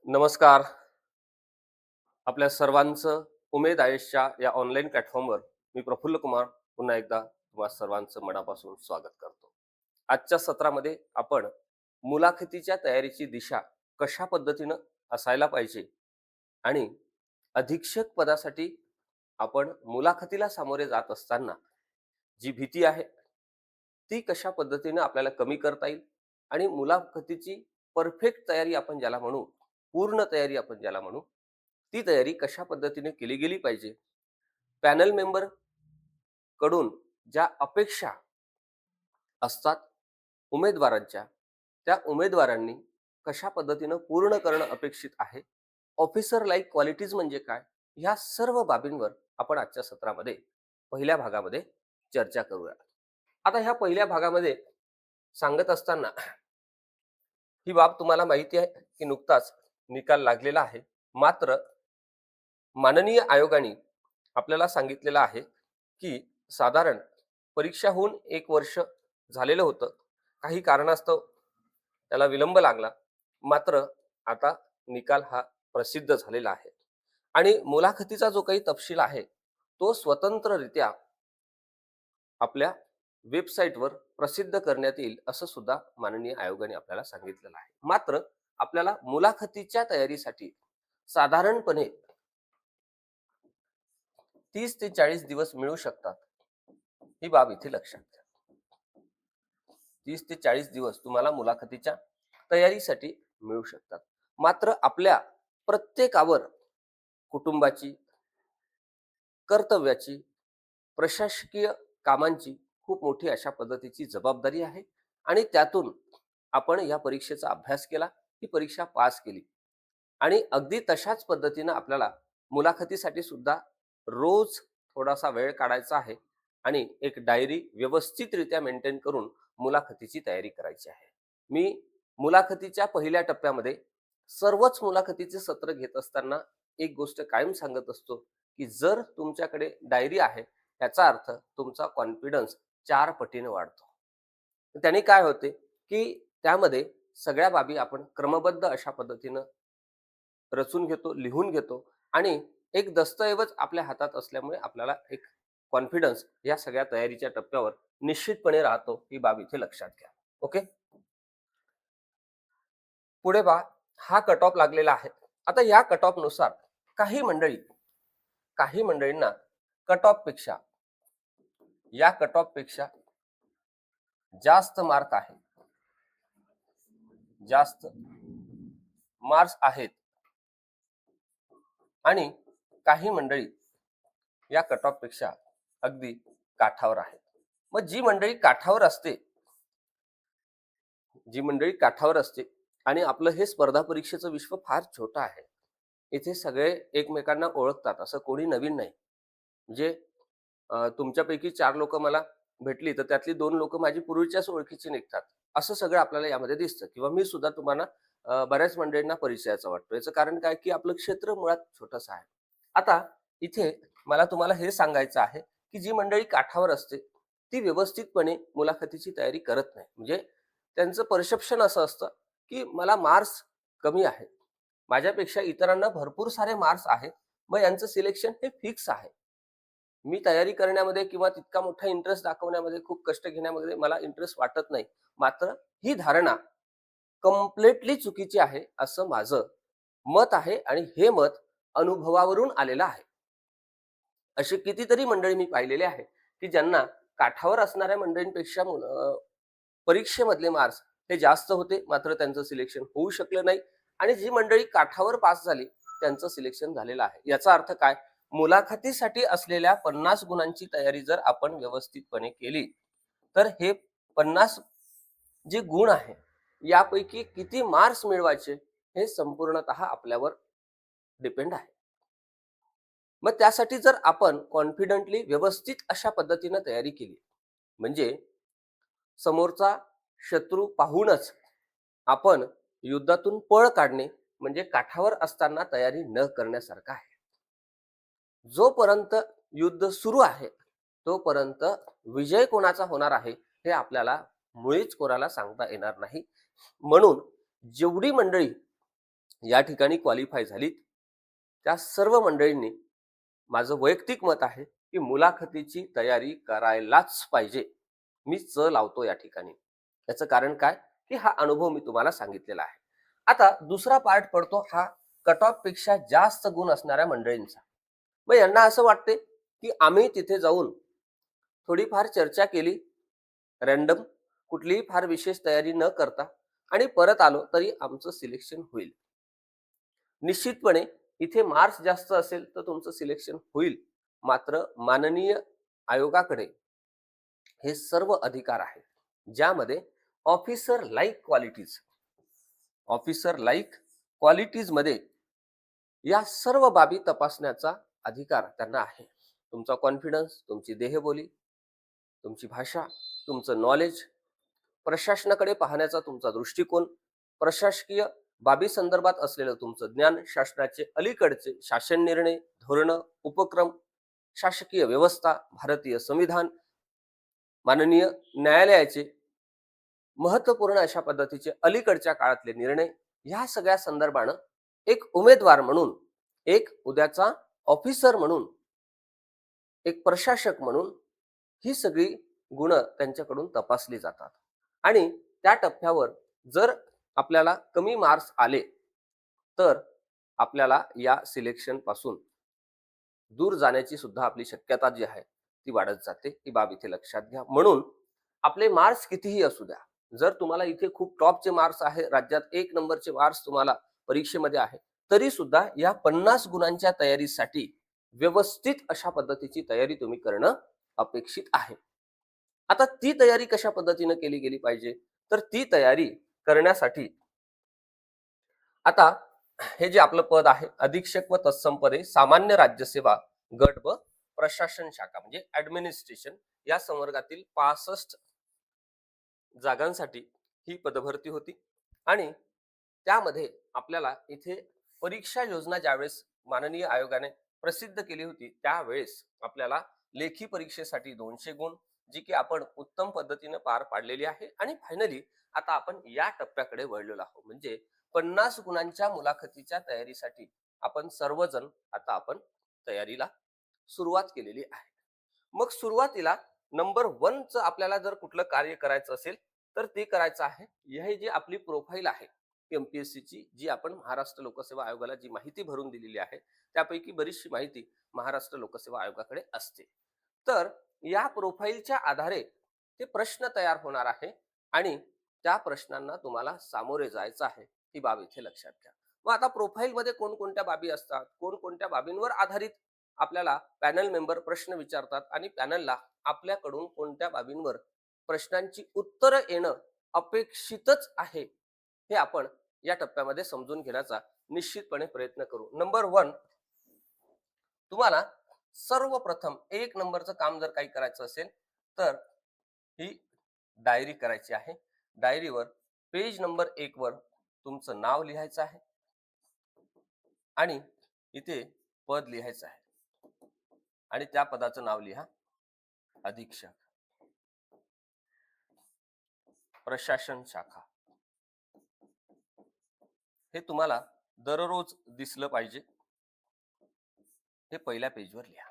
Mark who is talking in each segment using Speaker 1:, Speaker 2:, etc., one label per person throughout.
Speaker 1: नमस्कार. आपल्या सर्वांचं उमेद आयुष्या या ऑनलाईन प्लॅटफॉर्मवर मी प्रफुल्ल कुमार पुन्हा एकदा तुम्हा सर्वांचं मनापासून स्वागत करतो. आजच्या सत्रामध्ये आपण मुलाखतीच्या तयारीची दिशा कशा पद्धतीनं असायला पाहिजे आणि अधीक्षक पदासाठी आपण मुलाखतीला सामोरे जात असताना जी भीती आहे ती कशा पद्धतीनं आपल्याला कमी करता येईल आणि मुलाखतीची परफेक्ट तयारी आपण ज्याला म्हणू, पूर्ण तयारी आपण ज्याला म्हणू, ती तयारी कशा पद्धतीने केली गेली पाहिजे. पॅनल मेंबर कडून ज्या अपेक्षा असतात उमेदवारांच्या, त्या उमेदवारांनी कशा पद्धतीनं पूर्ण करणं अपेक्षित आहे. ऑफिसर लाईक क्वालिटीज म्हणजे काय? ह्या सर्व बाबींवर आपण आजच्या सत्रामध्ये पहिल्या भागामध्ये चर्चा करूया. आता ह्या पहिल्या भागामध्ये सांगत असताना ही बाब तुम्हाला माहिती आहे की नुकताच निकाल लागलेला आहे. मात्र माननीय आयोगाने आपल्याला सांगितलेलं आहे की साधारण परीक्षा होऊन 1 वर्ष झालेलं होतं. काही कारणास्तव त्याला विलंब लागला. मात्र आता निकाल हा प्रसिद्ध झालेला आहे आणि मुलाखतीचा जो काही तपशील आहे तो स्वतंत्ररित्या आपल्या वेबसाईटवर प्रसिद्ध करण्यात येईल असं सुद्धा माननीय आयोगाने आपल्याला सांगितलेलं आहे. मात्र आपल्याला मुलाखतीच्या तयारीसाठी साधारणपणे 30 ते 40 दिवस मिळू शकतात. ही बाब इथे लक्षात घ्या. 30 ते 40 दिवस तुम्हाला मुलाखतीच्या तयारीसाठी मिळू शकतात. मात्र आपल्या प्रत्येकावर कुटुंबाची, कर्तव्याची, प्रशासकीय कामांची खूप मोठी अशा पद्धतीची जबाबदारी आहे आणि त्यातून आपण या परीक्षेचा अभ्यास केला, ही परीक्षा पास केली आणि अगदी तशाच पद्धतीनं आपल्याला मुलाखतीसाठी सुद्धा रोज थोडासा वेळ काढायचा आहे आणि एक डायरी व्यवस्थितरित्या मेंटेन करून मुलाखतीची तयारी करायची आहे. मी मुलाखतीच्या पहिल्या टप्प्यामध्ये सर्वच मुलाखतीचे सत्र घेत असताना एक गोष्ट कायम सांगत असतो की जर तुमच्याकडे डायरी आहे याचा अर्थ तुमचा कॉन्फिडन्स 4 पटीने वाढतो. त्याने काय होते की त्यामध्ये सगळ्या बाबी आपण क्रमबद्ध अशा पद्धतीनं रचून घेतो, लिहून घेतो आणि एक दस्तऐवज आपल्या हातात असल्यामुळे आपल्याला एक कॉन्फिडन्स या सगळ्या तयारीच्या टप्प्यावर निश्चितपणे राहतो. ही बाब इथे लक्षात घ्या. ओके. पुढे पहा, हा कट ऑफ लागलेला आहे. आता या कट ऑफ नुसार काही मंडळींना कट ऑफ पेक्षा या कट ऑफ पेक्षा जास्त मार्क आहे, जास्त मार्क्स आहेत आणि काही मंडळी या कट ऑफ पेक्षा अगदी काठावर आहेत. मग जी मंडळी काठावर असते आणि आपलं हे स्पर्धा परीक्षेचं विश्व फार छोटं आहे. इथे सगळे एकमेकांना ओळखतात, असं कोणी नवीन नाही. म्हणजे तुमच्यापैकी 4 लोक मला भेटली तर त्यातली 2 लोक माझी पूर्वीच्याच ओळखीची निघतात. असं सगळं आपल्याला यामध्ये दिसतं किंवा मी सुद्धा तुम्हाला बऱ्याच मंडळींना परिचयाचा वाटतो. याचं कारण काय की आपलं क्षेत्र मुळात छोटंसं आहे. आता इथे मला तुम्हाला हे सांगायचं आहे की जी मंडळी काठावर असते ती व्यवस्थितपणे मुलाखतीची तयारी करत नाही. म्हणजे त्यांचं परसेप्शन असं असतं की मला मार्क्स कमी आहेत, माझ्यापेक्षा इतरांना भरपूर सारे मार्क्स आहेत, मग यांचं सिलेक्शन हे फिक्स आहे. मी तयारी करण्यामध्ये किंवा तितका मोठा इंटरेस्ट दाखवण्यामध्ये, खूप कष्ट घेण्यामध्ये मला इंटरेस्ट वाटत नाही. मात्र ही धारणा कम्प्लिटली चुकीची आहे असं माझं मत आहे आणि हे मत अनुभवावरून आलेलं आहे. असे कितीतरी मंडळी मी पाहिलेले आहे की ज्यांना काठावर असणाऱ्या मंडळींपेक्षा परीक्षेमधले मार्क्स हे जास्त होते, मात्र त्यांचं सिलेक्शन होऊ शकलं नाही. आणि जी मंडळी काठावर पास झाली त्यांचं सिलेक्शन झालेलं आहे. याचा अर्थ काय? मुलाखतीसाठी असलेल्या 50 गुणांची तयारी जर आपण व्यवस्थितपणे केली तर हे 50 जे गुण आहे यापैकी किती मार्क्स मिळवायचे हे संपूर्णतः आपल्यावर डिपेंड आहे. मग त्यासाठी जर आपण कॉन्फिडंटली व्यवस्थित अशा पद्धतीनं तयारी केली म्हणजे समोरचा शत्रू पाहूनच आपण युद्धातून पळ काढणे म्हणजे काठावर असताना तयारी न करण्यासारखं आहे. जोपर्यंत युद्ध सुरू आहे तोपर्यंत विजय कोणाचा होणार आहे हे आपल्याला मुळीच कोणाला सांगता येणार नाही. म्हणून जेवढी मंडळी या ठिकाणी क्वालिफाय झालीत, त्या सर्व मंडळींनी माझं वैयक्तिक मत आहे, की मुलाखतीची तयारी करायलाच पाहिजे. मी लावतो या ठिकाणी. याचं कारण काय, की हा अनुभव मी तुम्हाला सांगितलेला आहे. आता दुसरा पार्ट पडतो हा कट ऑफ पेक्षा जास्त गुण असणाऱ्या मंडळींचा. मग यांना असं वाटते, की आम्ही तिथे जाऊन थोडीफार चर्चा केली, रँडम, कुठलीही फार विशेष तयारी न करता आणि परत आलो तरी आमचं सिलेक्शन होईल. निश्चितपणे इथे मार्क्स जास्त असेल तर तुमचं सिलेक्शन होईल. मात्र माननीय आयोगाकडे हे सर्व अधिकार आहेत, ज्यामध्ये officer like qualities officer like qualities मध्ये या सर्व बाबी तपासण्याचा अधिकार त्यांना आहे. तुमचा कॉन्फिडन्स, तुमची देहबोली, तुमची भाषा, तुमचं नॉलेज, प्रशासनाकडे पाहण्याचा तुमचा दृष्टिकोन, प्रशासकीय बाबी संदर्भात असलेलं तुमचं ज्ञान, शासनाचे अलीकडचे शासन निर्णय, धोरणं, उपक्रम, शासकीय व्यवस्था, भारतीय संविधान, माननीय न्यायालयाचे महत्वपूर्ण अशा पद्धतीचे अलीकडच्या काळातले निर्णय, ह्या सगळ्या संदर्भानं एक उमेदवार म्हणून, एक उद्याचा ऑफिसर म्हणून, एक प्रशासक म्हणून ही सगळी गुण त्यांच्याकडून तपासली जातात. आणि त्या टप्प्यावर जर आपल्याला कमी मार्क्स आले तर आपल्याला या सिलेक्शन पासून दूर जाण्याची सुद्धा आपली शक्यता जी आहे ती वाढत जाते. ही बाब इथे लक्षात घ्या. म्हणून आपले मार्क्स कितीही असू द्या, जर तुम्हाला इथे खूप टॉपचे मार्क्स आहे, राज्यात 1 नंबरचे मार्क्स तुम्हाला परीक्षेमध्ये आहे, तरी सुद्धा या 50 गुणांच्या तयारीसाठी व्यवस्थित अशा पद्धतीची तयारी तुम्ही करणं अपेक्षित आहे. आता ती तयारी कशा पद्धतीने केली गेली पाहिजे, तर ती तयारी करण्यासाठी आता हे जे आपलं पद आहे, अधीक्षक व तत्सम पदे सामान्य राज्यसेवा गट व प्रशासन शाखा म्हणजे ऍडमिनिस्ट्रेशन या संवर्गातील 65 जागांसाठी ही पदभरती होती. आणि त्यामध्ये आपल्याला इथे परीक्षा योजना ज्यावेळेस माननीय आयोगाने प्रसिद्ध केली होती, त्यावेळेस आपल्याला लेखी परीक्षेसाठी 200 गुण, जी की आपण उत्तम पद्धतीने पार पाडलेली आहे. आणि फायनली आता आपण या टप्प्याकडे वळलेलो आहोत, म्हणजे 50 गुणांच्या मुलाखतीच्या तयारीसाठी आपण सर्वजण आता आपण तयारीला सुरुवात केलेली आहे. मग सुरुवातीला नंबर 1चं आपल्याला जर कुठलं कार्य करायचं असेल तर ते करायचं आहे, हे जी आपली प्रोफाईल आहे एमपीएससीची, जी आपण महाराष्ट्र लोकसेवा आयोगाला जी माहिती भरून दिलेली आहे, त्यापैकी बरीचशी माहिती महाराष्ट्र लोकसेवा आयोगाकडे असते. तर या प्रोफाईलच्या आधारे ते प्रश्न तयार होणार आहे आणि त्या प्रश्नांना तुम्हाला सामोरे जायचं आहे. ही बाब इथे लक्षात घ्या. मग आता प्रोफाईलमध्ये कोणकोणत्या बाबी असतात, कोणकोणत्या बाबींवर आधारित आपल्याला पॅनल मेंबर प्रश्न विचारतात आणि पॅनलला आपल्याकडून कोणत्या बाबींवर प्रश्नांची उत्तरं येणं अपेक्षितच आहे, हे आपण या टप्प्यामध्ये समजून घेण्याचा निश्चितपणे प्रयत्न करू. नंबर 1, तुम्हाला सर्वप्रथम 1 नंबरचं काम जर काही करायचं असेल तर ही डायरी करायची आहे. डायरीवर पेज नंबर 1 वर तुमचं नाव लिहायचं आहे आणि इथे पद लिहायचं आहे आणि त्या पदाचं नाव लिहा अधीक्षक, प्रशासन शाखा. हे तुम्हाला दररोज दिसलं पाहिजे. हे पहिल्या पेजवर लिहा.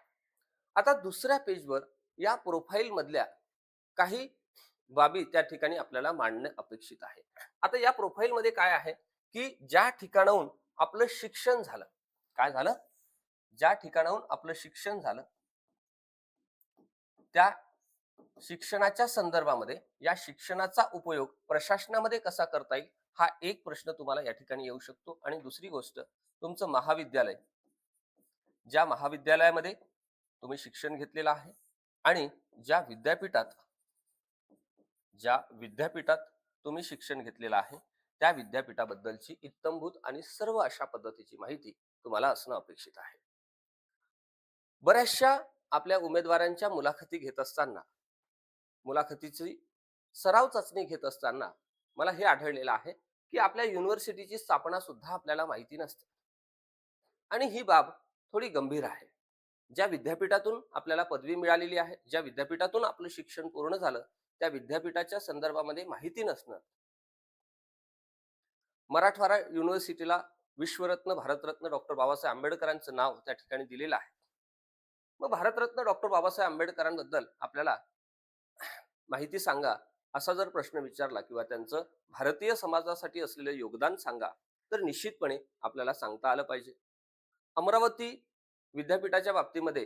Speaker 1: आता दुसऱ्या पेजवर या प्रोफाईल मधल्या काही बाबी त्या ठिकाणी आपल्याला मांडणे अपेक्षित आहे. आता या प्रोफाईल मध्ये काय आहे, की ज्या ठिकाणाहून आपलं शिक्षण झालं, काय झालं, ज्या ठिकाणाहून आपलं शिक्षण झालं त्या शिक्षणाच्या संदर्भामध्ये या शिक्षणाचा उपयोग प्रशासनामध्ये कसा करता येईल, हा एक प्रश्न तुम्हाला या ठिकाणी येऊ शकतो. आणि दुसरी गोष्ट, तुमचं महाविद्यालय, ज्या महाविद्यालयामध्ये तुम्ही शिक्षण घेतलेलं आहे आणि ज्या विद्यापीठात ज्या विद्यापीठात तुम्ही शिक्षण घेतलेलं आहे, त्या विद्यापीठाबद्दलची इत्तमभूत आणि सर्व अशा पद्धतीची माहिती तुम्हाला असणं अपेक्षित आहे. बऱ्याचशा आपल्या उमेदवारांच्या मुलाखती घेत असताना, मुलाखतीची सराव चाचणी घेत असताना मला हे आढळलेलं आहे, की आपल्या युनिव्हर्सिटीची स्थापना सुद्धा आपल्याला माहिती नसते. आणि ही बाब थोडी गंभीर आहे. ज्या विद्यापीठातून आपल्याला पदवी मिळालेली आहे, ज्या विद्यापीठातून आपलं शिक्षण पूर्ण झालं, त्या विद्यापीठाच्या संदर्भामध्ये माहिती नसणं, मराठवाडा युनिव्हर्सिटीला विश्वरत्न भारतरत्न डॉक्टर बाबासाहेब आंबेडकरांचं नाव त्या ठिकाणी दिलेलं आहे. मग भारतरत्न डॉक्टर बाबासाहेब आंबेडकरांबद्दल आपल्याला माहिती सांगा असा जर प्रश्न विचारला किंवा त्यांचं भारतीय समाजासाठी असलेलं योगदान सांगा, तर निश्चितपणे आपल्याला सांगता आलं पाहिजे. अमरावती विद्यापीठाच्या बाबतीमध्ये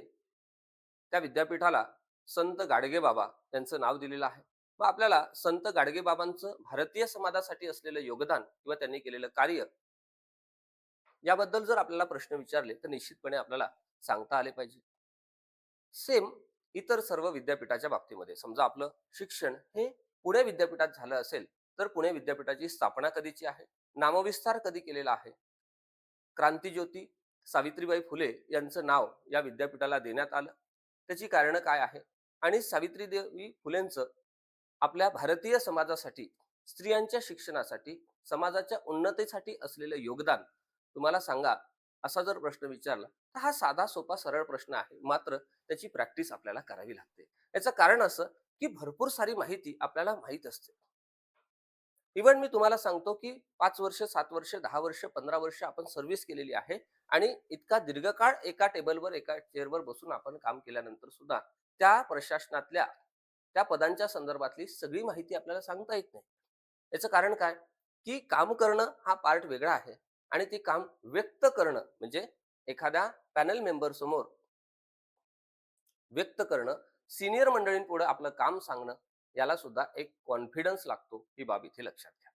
Speaker 1: त्या विद्यापीठाला संत गाडगेबाबा यांचं नाव दिलेलं आहे. मग आपल्याला संत गाडगेबाबांचं भारतीय समाजासाठी असलेलं योगदान किंवा त्यांनी केलेलं कार्य याबद्दल जर आपल्याला प्रश्न विचारले तर निश्चितपणे आपल्याला सांगता आले पाहिजे. सेम इतर सर्व विद्यापीठाच्या बाबतीमध्ये समजा आपलं शिक्षण हे पुणे विद्यापीठात झालं असेल, तर पुणे विद्यापीठाची स्थापना कधीची आहे, नामविस्तार कधी केलेला आहे, क्रांतीज्योती सावित्रीबाई फुले यांचं नाव या विद्यापीठाला देण्यात आलं, त्याची कारणं काय आहे, आणि सावित्रीदेवी फुलेंचं आपल्या भारतीय समाजासाठी, स्त्रियांच्या शिक्षणासाठी, समाजाच्या उन्नतीसाठी असलेलं योगदान तुम्हाला सांगा असा जर प्रश्न विचारला, तर हा साधा सोपा सरळ प्रश्न आहे, मात्र त्याची प्रॅक्टिस आपल्याला करावी लागते. याचं कारण असं की भरपूर सारी माहिती आपल्याला माहीत असते. इव्हन मी तुम्हाला सांगतो की 5 वर्ष, 7 वर्ष, 10 वर्ष, 15 वर्ष आपण सर्व्हिस केलेली आहे, आणि इतका दीर्घकाळ एका टेबलवर, एका चेअरवर बसून आपण काम केल्यानंतर सुद्धा त्या प्रशासनातल्या त्या पदांच्या संदर्भातली सगळी माहिती आपल्याला सांगता येत नाही. याचं कारण काय, की काम करणं हा पार्ट वेगळा आहे, आणि ते काम व्यक्त करणं म्हणजे एखाद्या पॅनल मेंबर समोर व्यक्त करणं, सिनियर मंडळींपुढे आपलं काम सांगणं, याला सुद्धा एक कॉन्फिडन्स लागतो, ही बाब इथे लक्षात घ्या.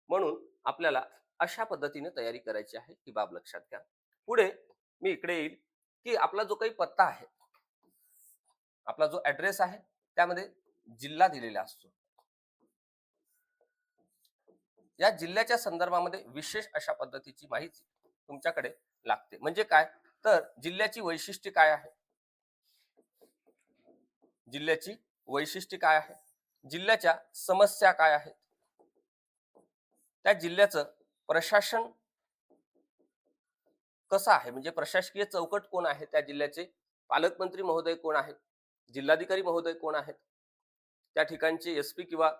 Speaker 1: म्हणून आपल्याला अशा पद्धतीने तयारी करायची आहे, ही बाब लक्षात घ्या. पुढे मी इकडे येईल की आपला जो काही पत्ता आहे, आपला जो ऍड्रेस आहे, त्यामध्ये जिल्हा दिलेला असतो. या जिल्ह्याच्या संदर्भामध्ये विशेष अशा पद्धतीची माहिती तुमच्याकडे लागते. म्हणजे काय, तर जिल्ह्याची वैशिष्ट्ये काय आहे, जिल्ह्याची वैशिष्ट्ये काय आहे, जिल्ह्याच्या समस्या काय आहेत, त्या जिल्ह्याचं प्रशासन कसं आहे, म्हणजे प्रशासकीय चौकट कोण आहे, त्या जिल्ह्याचे पालकमंत्री महोदय कोण आहेत, जिल्हाधिकारी महोदय कोण आहेत, त्या ठिकाणचे एसपी किंवा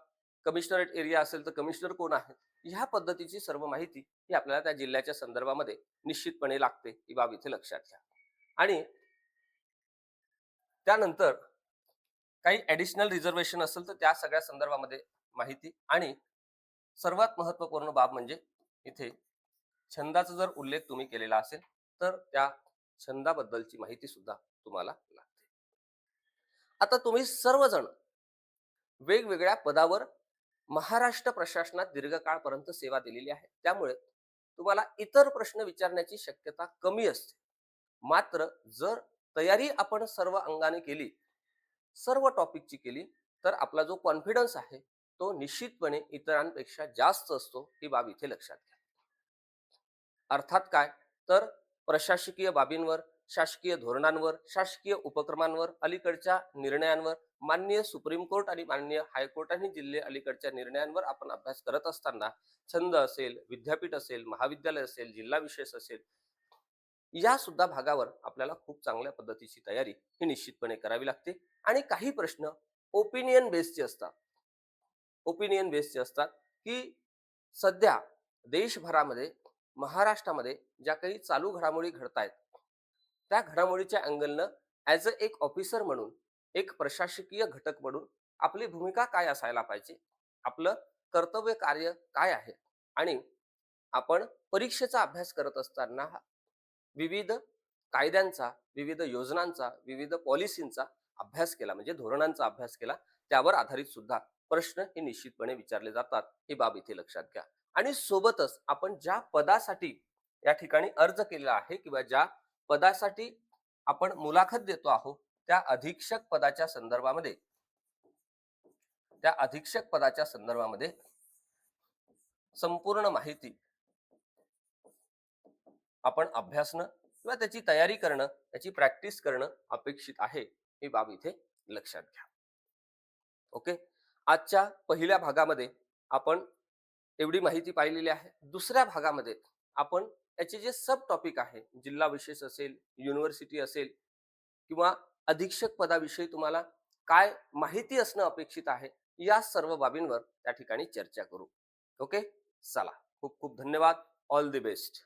Speaker 1: कमिशनरेट एरिया असेल तर कमिशनर कोण आहेत, ह्या पद्धतीची सर्व माहिती ही आपल्याला त्या जिल्ह्याच्या संदर्भामध्ये निश्चितपणे लागते, ही बाब इथे लक्षात घ्या. आणि त्यानंतर काही ऍडिशनल रिझर्वेशन असेल तर त्या सगळ्या संदर्भामध्ये माहिती, आणि सर्वात महत्वपूर्ण बाब म्हणजे इथे छंदाचा जर उल्लेख तुम्ही केलेला असेल तर त्या छंदाबद्दलची माहिती सुद्धा तुम्हाला लागते. आता तुम्ही सर्वजण वेगवेगळ्या पदावर महाराष्ट्र प्रशासनात दीर्घकाळपर्यंत सेवा दिलेली आहे, त्यामुळे तुम्हाला इतर प्रश्न विचारण्याची शक्यता कमी असते. मात्र जर तयारी आपण सर्व अंगाने केली, सर्व टॉपिकची केली, तर आपला जो कॉन्फिडन्स आहे तो निश्चितपणे इतरांपेक्षा जास्त असतो, ही बाब इथे लक्षात घ्या. अर्थात काय, तर प्रशासकीय बाबींवर, शासकीय धोरणांवर, शासकीय उपक्रमांवर, अलीकडच्या निर्णयांवर, माननीय सुप्रीम कोर्ट आणि माननीय हायकोर्टाने दिलेले अलीकडच्या निर्णयांवर आपण अभ्यास करत असताना छंद असेल, विद्यापीठ असेल, महाविद्यालय असेल, जिल्हा विशेष असेल, या सुद्धा भागावर आपल्याला खूप चांगल्या पद्धतीची तयारी ही निश्चितपणे करावी लागते. आणि काही प्रश्न ओपिनियन बेसचे असतात, ओपिनियन बेसचे असतात, की सध्या देशभरामध्ये, महाराष्ट्रामध्ये ज्या काही चालू घडामोडी घडतायत, त्या घडामोडीच्या अँगलनं ॲज अ एक ऑफिसर म्हणून, एक प्रशासकीय घटक म्हणून आपली भूमिका काय असायला पाहिजे, आपलं कर्तव्य कार्य काय आहे, आणि आपण परीक्षेचा अभ्यास करत असताना विविध कायद्यांचा, विविध योजनांचा, विविध पॉलिसींचा अभ्यास केला, म्हणजे धोरणांचा अभ्यास केला, त्यावर आधारित सुद्धा प्रश्न हे निश्चितपणे विचारले जातात, ही बाब इथे लक्षात घ्या. आणि सोबतच आपण ज्या पदासाठी या ठिकाणी अर्ज केलेला आहे किंवा ज्या पदासाठी आपण मुलाखत देतो आहोत, त्या अधीक्षक पदाच्या संदर्भामध्ये, त्या अधीक्षक पदाच्या संदर्भामध्ये संपूर्ण माहिती आपण अभ्यासणं किंवा त्याची तयारी करणं, त्याची प्रॅक्टिस करणं अपेक्षित आहे, ही बाब इथे लक्षात घ्या. ओके, आजच्या पहिल्या भागामध्ये आपण एवढी माहिती पाहिलेली आहे. दुसऱ्या भागामध्ये आपण याचे जे सब टॉपिक आहे, जिल्हा विशेष असेल, युनिव्हर्सिटी असेल, किंवा अधीक्षक पदाविषयी तुम्हाला काय माहिती असणं अपेक्षित आहे, या सर्व बाबींवर त्या ठिकाणी चर्चा करू. ओके, चला, खूप खूप धन्यवाद. All the best.